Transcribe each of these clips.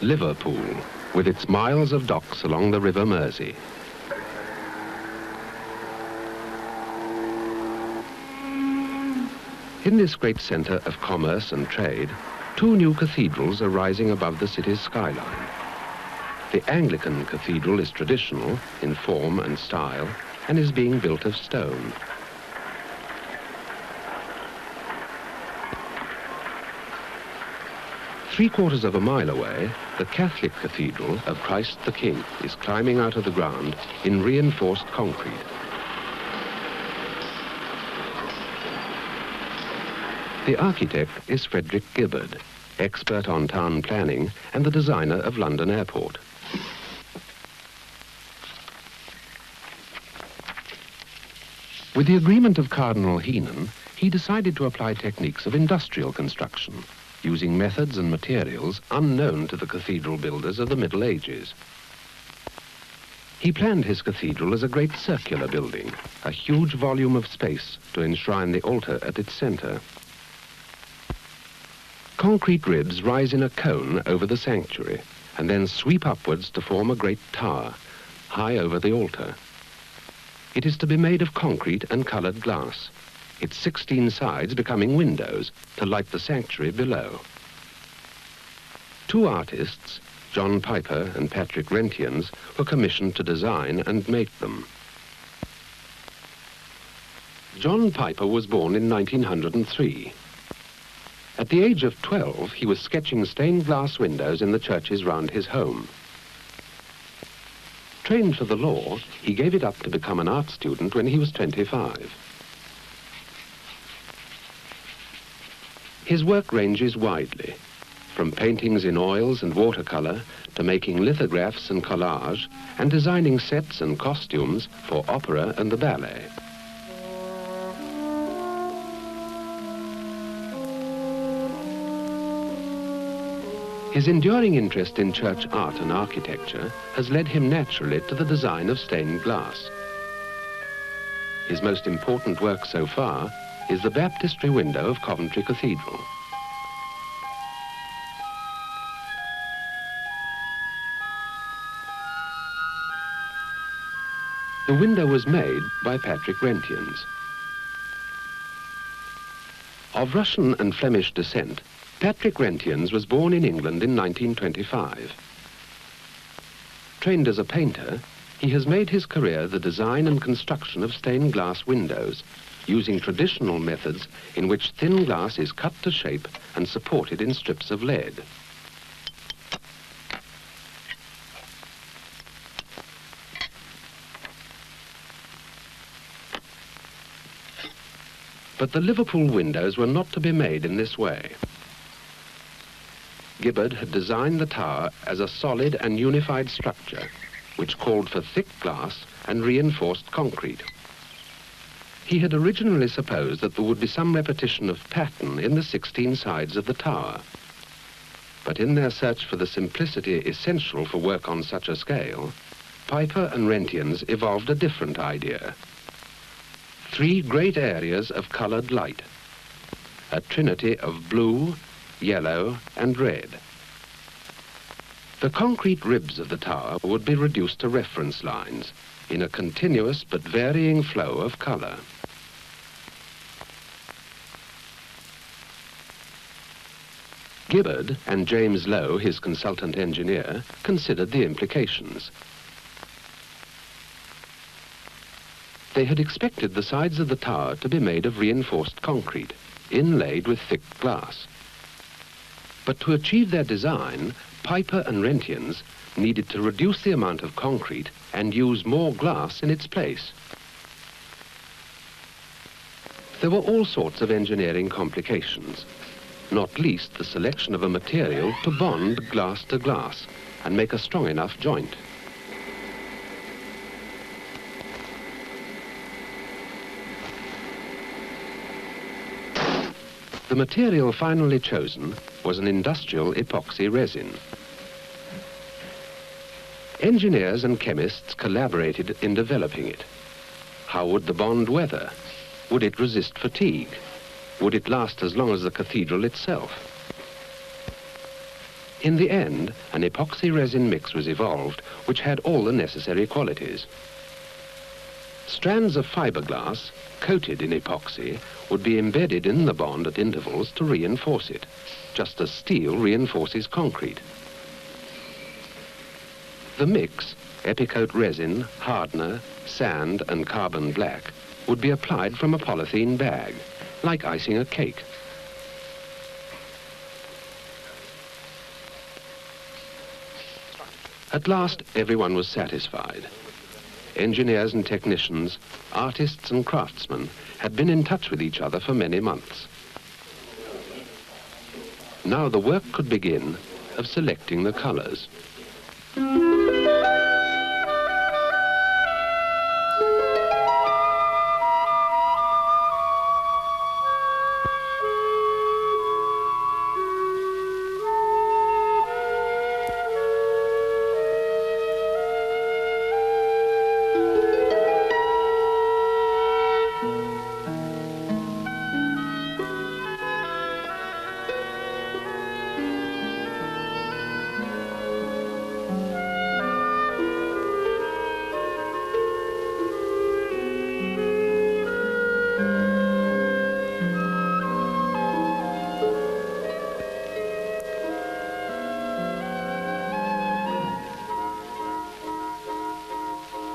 Liverpool, with its miles of docks along the River Mersey. In this great centre of commerce and trade, two new cathedrals are rising above the city's skyline. The Anglican cathedral is traditional in form and style and is being built of stone. Three-quarters of a mile away, the Catholic Cathedral of Christ the King is climbing out of the ground in reinforced concrete. The architect is Frederick Gibbard, expert on town planning and the designer of London Airport. With the agreement of Cardinal Heenan, he decided to apply techniques of industrial construction, using methods and materials unknown to the cathedral builders of the Middle Ages. He planned his cathedral as a great circular building, a huge volume of space to enshrine the altar at its centre. Concrete ribs rise in a cone over the sanctuary and then sweep upwards to form a great tower, high over the altar. It is to be made of concrete and coloured glass, its 16 sides becoming windows to light the sanctuary below. Two artists, John Piper and Patrick Reyntiens, were commissioned to design and make them. John Piper was born in 1903. At the age of 12, he was sketching stained glass windows in the churches round his home. Trained for the law, he gave it up to become an art student when he was 25. His work ranges widely, from paintings in oils and watercolour to making lithographs and collage and designing sets and costumes for opera and the ballet. His enduring interest in church art and architecture has led him naturally to the design of stained glass. His most important work so far is the baptistry window of Coventry Cathedral. The window was made by Patrick Reyntiens. Of Russian and Flemish descent, Patrick Reyntiens was born in England in 1925. Trained as a painter, he has made his career the design and construction of stained glass windows, using traditional methods in which thin glass is cut to shape and supported in strips of lead. But the Liverpool windows were not to be made in this way. Gibbard had designed the tower as a solid and unified structure, which called for thick glass and reinforced concrete. He had originally supposed that there would be some repetition of pattern in the 16 sides of the tower. But in their search for the simplicity essential for work on such a scale, Piper and Reyntiens evolved a different idea. 3 great areas of coloured light, a trinity of blue, yellow and red. The concrete ribs of the tower would be reduced to reference lines in a continuous but varying flow of colour. Gibbard and James Lowe, his consultant engineer, considered the implications. They had expected the sides of the tower to be made of reinforced concrete, inlaid with thick glass. But to achieve their design, Piper and Reyntiens needed to reduce the amount of concrete and use more glass in its place. There were all sorts of engineering complications, not least the selection of a material to bond glass to glass and make a strong enough joint. The material finally chosen was an industrial epoxy resin. Engineers and chemists collaborated in developing it. How would the bond weather? Would it resist fatigue? Would it last as long as the cathedral itself? In the end, an epoxy resin mix was evolved which had all the necessary qualities. Strands of fiberglass, coated in epoxy, would be embedded in the bond at intervals to reinforce it, just as steel reinforces concrete. The mix, epicoat resin, hardener, sand and carbon black, would be applied from a polythene bag, like icing a cake. At last, everyone was satisfied. Engineers and technicians, artists and craftsmen had been in touch with each other for many months. Now the work could begin of selecting the colours.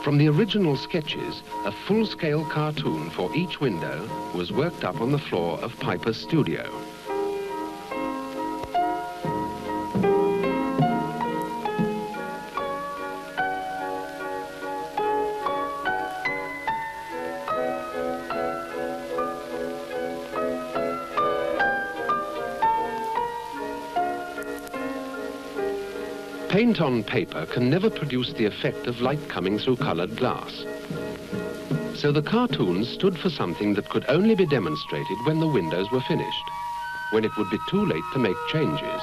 From the original sketches, a full-scale cartoon for each window was worked up on the floor of Piper's studio. Paint on paper can never produce the effect of light coming through coloured glass. So the cartoons stood for something that could only be demonstrated when the windows were finished, when it would be too late to make changes.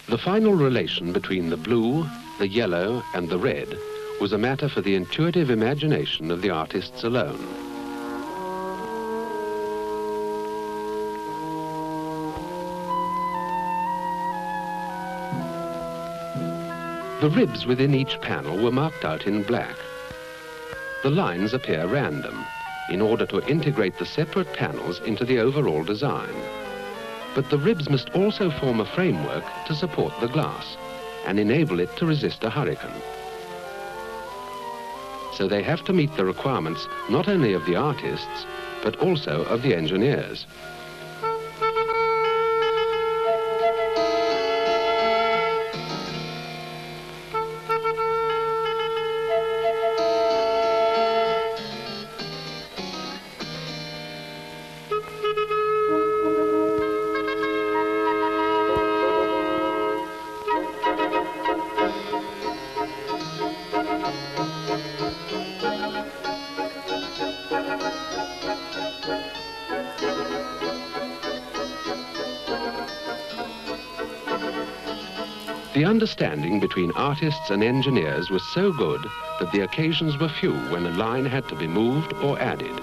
The final relation between the blue, the yellow and the red was a matter for the intuitive imagination of the artists alone. The ribs within each panel were marked out in black. The lines appear random, in order to integrate the separate panels into the overall design. But the ribs must also form a framework to support the glass and enable it to resist a hurricane. So they have to meet the requirements not only of the artists, but also of the engineers. The understanding between artists and engineers was so good that the occasions were few when a line had to be moved or added.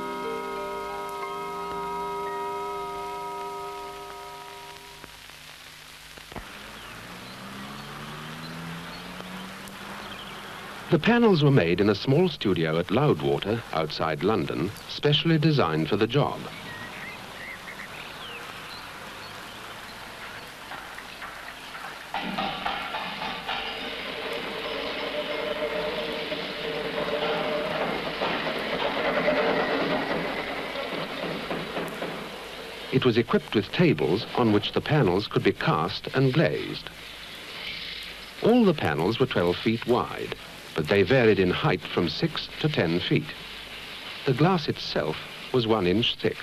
The panels were made in a small studio at Loudwater, outside London, specially designed for the job. It was equipped with tables on which the panels could be cast and glazed. All the panels were 12 feet wide, but they varied in height from 6 to 10 feet. The glass itself was 1 inch thick.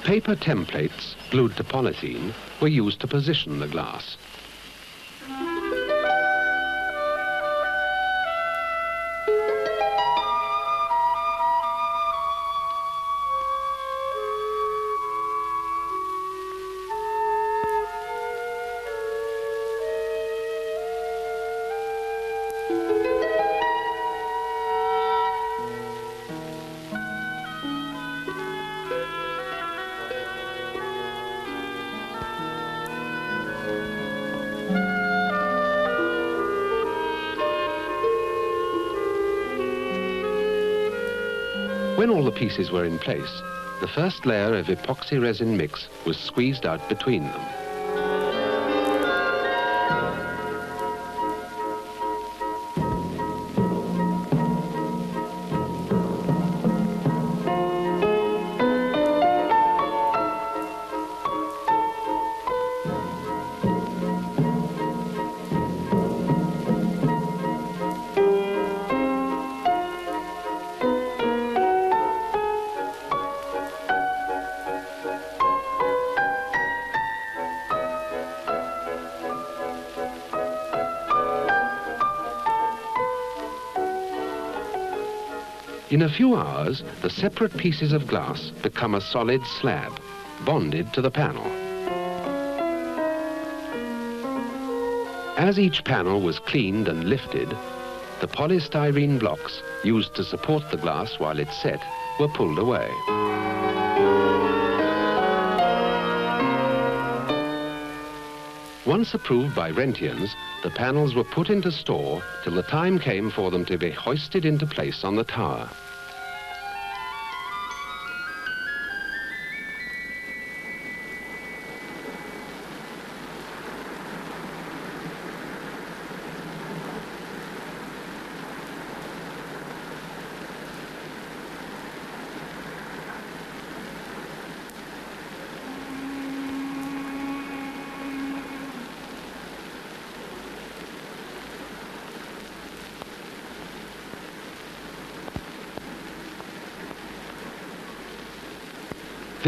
paper templates, glued to polythene, were used to position the glass. When all the pieces were in place, the first layer of epoxy resin mix was squeezed out between them. In a few hours, the separate pieces of glass become a solid slab, bonded to the panel. As each panel was cleaned and lifted, the polystyrene blocks used to support the glass while it set were pulled away. Once approved by Reyntiens, the panels were put into store till the time came for them to be hoisted into place on the tower.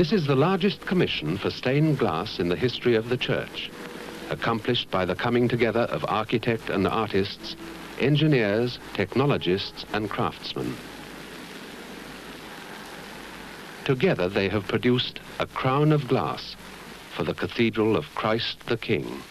This is the largest commission for stained glass in the history of the church, accomplished by the coming together of architect and artists, engineers, technologists and craftsmen. Together they have produced a crown of glass for the Cathedral of Christ the King.